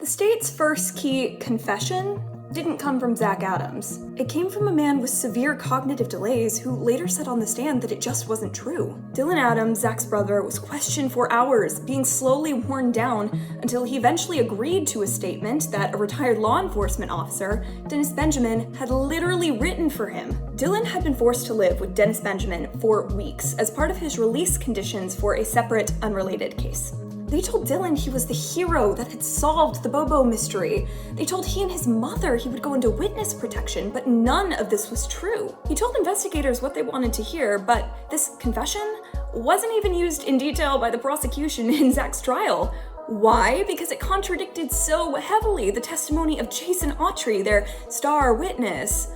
The state's first key confession didn't come from Zach Adams. It came from a man with severe cognitive delays who later said on the stand that it just wasn't true. Dylan Adams, Zach's brother, was questioned for hours, being slowly worn down until he eventually agreed to a statement that a retired law enforcement officer, Dennis Benjamin, had literally written for him. Dylan had been forced to live with Dennis Benjamin for weeks as part of his release conditions for a separate, unrelated case. They told Dylan he was the hero that had solved the Bobo mystery. They told he and his mother he would go into witness protection, but none of this was true. He told investigators what they wanted to hear, but this confession wasn't even used in detail by the prosecution in Zach's trial. Why? Because it contradicted so heavily the testimony of Jason Autry, their star witness.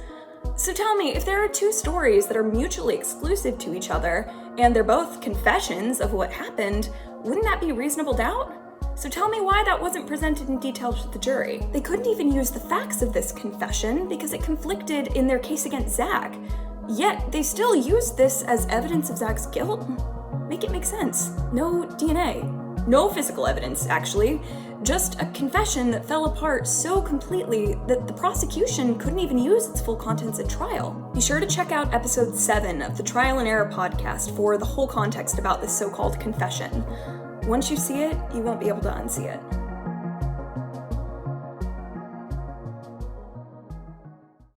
So tell me, if there are two stories that are mutually exclusive to each other, and they're both confessions of what happened, wouldn't that be reasonable doubt? So tell me why that wasn't presented in detail to the jury. They couldn't even use the facts of this confession because it conflicted in their case against Zach. Yet, they still used this as evidence of Zach's guilt? Make it make sense. No DNA. No physical evidence, actually. Just a confession that fell apart so completely that the prosecution couldn't even use its full contents at trial. Be sure to check out episode 7 of the Trial and Error podcast for the whole context about this so-called confession. Once you see it, you won't be able to unsee it.